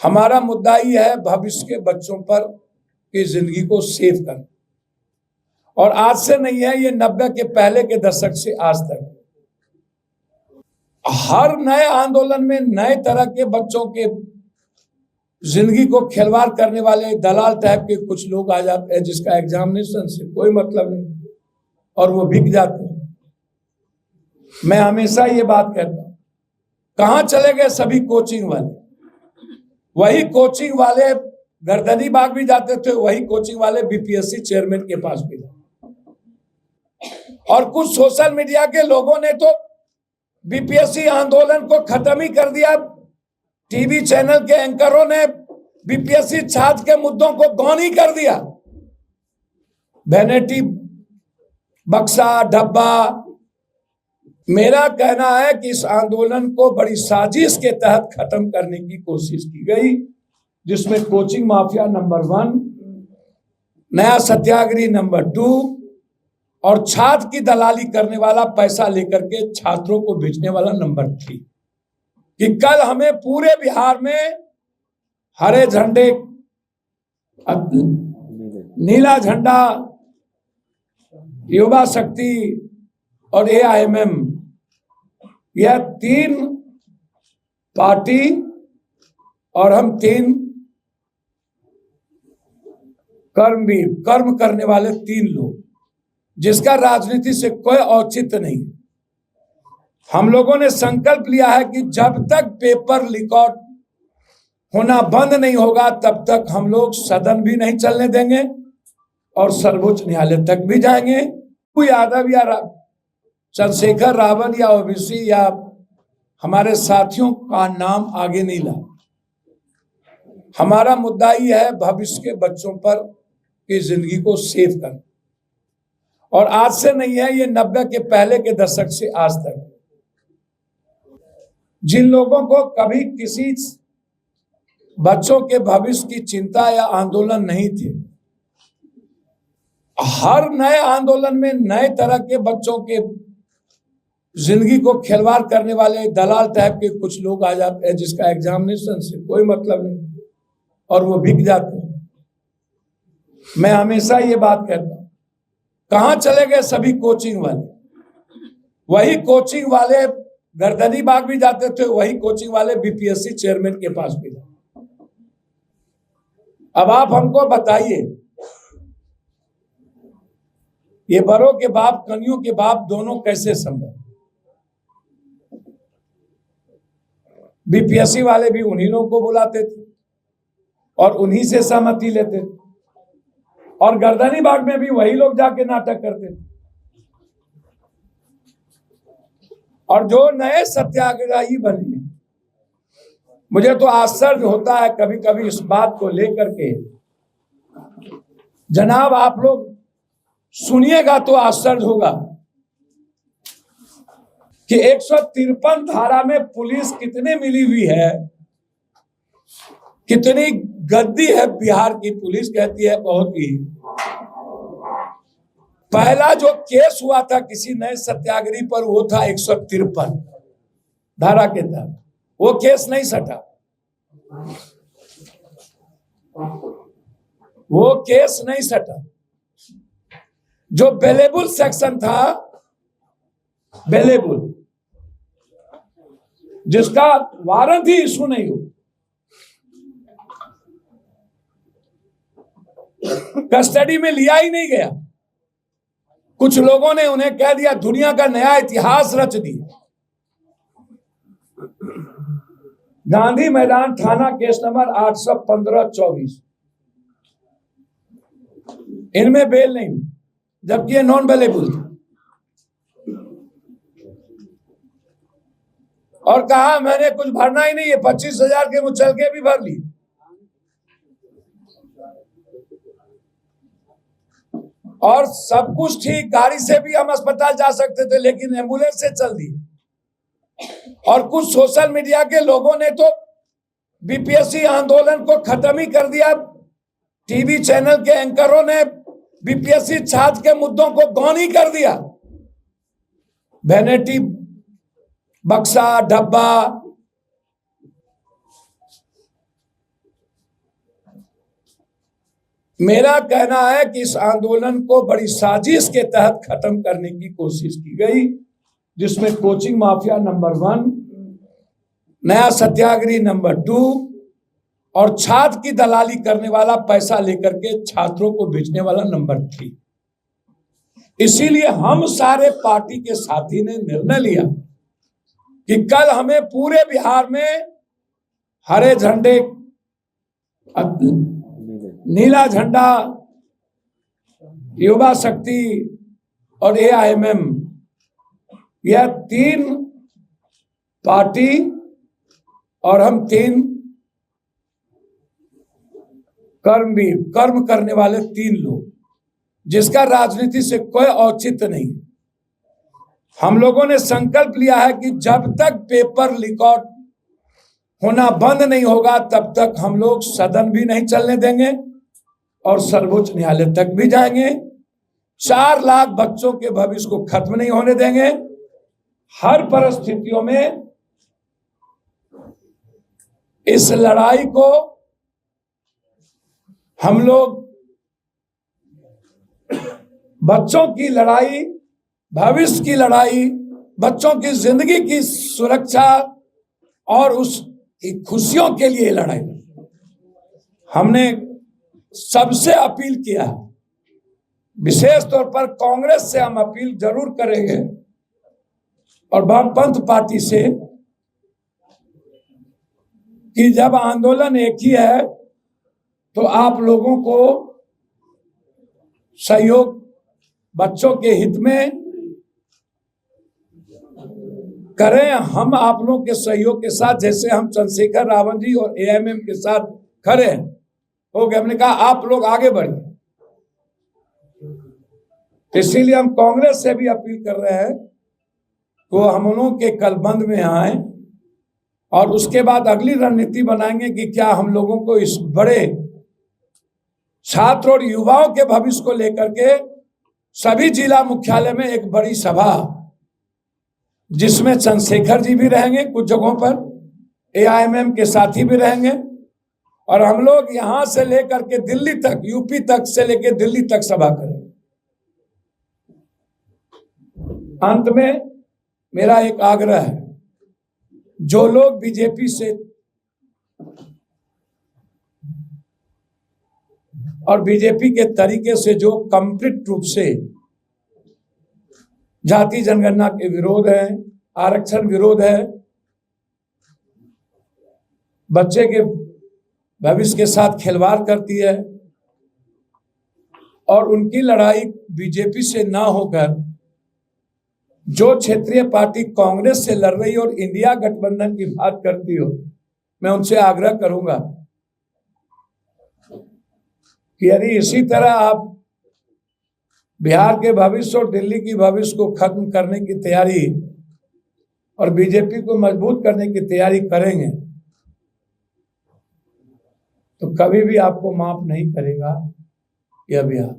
हमारा मुद्दा ये है भविष्य के बच्चों पर की जिंदगी को सेव करना। और आज से नहीं है, ये 90 के पहले के दशक से आज तक हर नए आंदोलन में नए तरह के बच्चों के जिंदगी को खिलवाड़ करने वाले दलाल टाइप के कुछ लोग आ जाते हैं, जिसका एग्जामिनेशन से कोई मतलब नहीं और वो बिक जाते हैं। मैं हमेशा ये बात कहता हूं, कहां चले गए सभी कोचिंग वाले? वही कोचिंग वाले गर्दनी बाग भी जाते थे, वही कोचिंग वाले बीपीएससी चेयरमैन के पास भी जाते। और कुछ सोशल मीडिया के लोगों ने तो बीपीएससी आंदोलन को खत्म ही कर दिया। टीवी चैनल के एंकरों ने बीपीएससी छात्र के मुद्दों को गौन ही कर दिया। वैनिटी बक्सा डब्बा। मेरा कहना है कि इस आंदोलन को बड़ी साजिश के तहत खत्म करने की कोशिश की गई, जिसमें कोचिंग माफिया नंबर 1, नया सत्याग्रही नंबर 2 और छात्र की दलाली करने वाला, पैसा लेकर के छात्रों को भेजने वाला नंबर 3। कि कल हमें पूरे बिहार में हरे झंडे, नीला झंडा, युवा शक्ति और एआईएमएम, यह 3 पार्टी और हम 3 कर्मवीर, कर्म करने वाले 3 लोग, जिसका राजनीति से कोई औचित्य नहीं। हम लोगों ने संकल्प लिया है कि जब तक पेपर रिकॉर्ड होना बंद नहीं होगा तब तक हम लोग सदन भी नहीं चलने देंगे और सर्वोच्च न्यायालय तक भी जाएंगे। कोई यादव या चंद्रशेखर रावत या ओबीसी या हमारे साथियों का नाम आगे नहीं ला। हमारा मुद्दा ये है भविष्य के बच्चों पर की जिंदगी को सेव करना। और आज से नहीं है, ये 90 के पहले के दशक से आज तक जिन लोगों को कभी किसी बच्चों के भविष्य की चिंता या आंदोलन नहीं थे, हर नए आंदोलन में नए तरह के बच्चों के जिंदगी को खिलवाड़ करने वाले दलाल टाइप के कुछ लोग आ जाते हैं, जिसका एग्जामिनेशन से कोई मतलब नहीं और वो बिक जाते हैं। मैं हमेशा ये बात कहता हूं, कहां चले गए सभी कोचिंग वाले? वही कोचिंग वाले गर्दनी बाग भी जाते थे, वही कोचिंग वाले बीपीएससी चेयरमैन के पास भी जाते। अब आप हमको बताइए, ये बड़ों के बाप, कनियों के बाप दोनों कैसे संभव? बीपीएससी वाले भी उन्हीं लोगों को बुलाते थे और उन्हीं से सहमति लेते थे, और गर्दनी बाग में भी वही लोग जाके नाटक करते थे। और जो नए सत्याग्रही बने, मुझे तो आश्चर्य होता है कभी कभी इस बात को लेकर के। जनाब, आप लोग सुनिएगा तो आश्चर्य होगा कि 153 धारा में पुलिस कितने मिली हुई है, कितनी गद्दी है बिहार की पुलिस। कहती है बहुत ही। पहला जो केस हुआ था किसी नए सत्याग्रही पर, वो था 153 धारा के तहत। वो केस नहीं सटा, वो केस नहीं सटा। जो बेलेबल सेक्शन था, बेलेबल, जिसका वारंट ही इशू नहीं हो, कस्टडी में लिया ही नहीं गया। कुछ लोगों ने उन्हें कह दिया दुनिया का नया इतिहास रच दिया। गांधी मैदान थाना केस नंबर 815-24, इनमें बेल नहीं, जबकि ये नॉन बेलेबल था। और कहा मैंने कुछ भरना ही नहीं है, 25,000 के मुचल के भी भर ली। और सब कुछ ठीक, गाड़ी से भी हम अस्पताल जा सकते थे, लेकिन एम्बुलेंस से चल दी। और कुछ सोशल मीडिया के लोगों ने तो बीपीएससी आंदोलन को खत्म ही कर दिया। टीवी चैनल के एंकरों ने बीपीएससी छात्र के मुद्दों को गौन ही कर दिया। वैनिटी बक्सा डब्बा। मेरा कहना है कि इस आंदोलन को बड़ी साजिश के तहत खत्म करने की कोशिश की गई, जिसमें कोचिंग माफिया नंबर 1, नया सत्याग्रही नंबर 2 और छात्र की दलाली करने वाला, पैसा लेकर के छात्रों को बेचने वाला नंबर 3। इसीलिए हम सारे पार्टी के साथी ने निर्णय लिया कि कल हमें पूरे बिहार में हरे झंडे, नीला झंडा, युवा शक्ति और AIMM, यह 3 पार्टी और हम 3 कर्मवीर, कर्म करने वाले 3 लोग, जिसका राजनीति से कोई औचित्य नहीं। हम लोगों ने संकल्प लिया है कि जब तक पेपर लीक होना बंद नहीं होगा तब तक हम लोग सदन भी नहीं चलने देंगे और सर्वोच्च न्यायालय तक भी जाएंगे। 4 लाख बच्चों के भविष्य को खत्म नहीं होने देंगे। हर परिस्थितियों में इस लड़ाई को हम लोग, बच्चों की लड़ाई, भविष्य की लड़ाई, बच्चों की जिंदगी की सुरक्षा और उस खुशियों के लिए लड़ाई। हमने सबसे अपील किया, विशेष तौर पर कांग्रेस से हम अपील जरूर करेंगे और वामपंथ पार्टी से, कि जब आंदोलन एक ही है तो आप लोगों को सहयोग बच्चों के हित में करें। हम आप लोगों के सहयोग के साथ, जैसे हम चंद्रशेखर रावत जी और AIMM के साथ खड़े हैं, हो गए। हमने कहा आप लोग आगे बढ़िए। इसीलिए हम कांग्रेस से भी अपील कर रहे हैं तो हम लोगों के कल बंद में आए और उसके बाद अगली रणनीति बनाएंगे कि क्या हम लोगों को इस बड़े छात्र और युवाओं के भविष्य को लेकर के सभी जिला मुख्यालय में एक बड़ी सभा, जिसमें चंद्रशेखर जी भी रहेंगे, कुछ जगहों पर AIMM के साथी भी रहेंगे, और हम लोग यहां से लेकर के दिल्ली तक, यूपी तक से लेकर दिल्ली तक सभा करेंगे। अंत में मेरा एक आग्रह है, जो लोग बीजेपी से और बीजेपी के तरीके से जो कंप्लीट रूप से जाति जनगणना के विरोध है, आरक्षण विरोध है, बच्चे के भविष्य के साथ खिलवाड़ करती है, और उनकी लड़ाई बीजेपी से ना होकर जो क्षेत्रीय पार्टी कांग्रेस से लड़ रही और इंडिया गठबंधन की बात करती हो, मैं उनसे आग्रह करूंगा कि यदि इसी तरह आप बिहार के भविष्य और दिल्ली की भविष्य को खत्म करने की तैयारी और बीजेपी को मजबूत करने की तैयारी करेंगे तो कभी भी आपको माफ नहीं करेगा यह बिहार।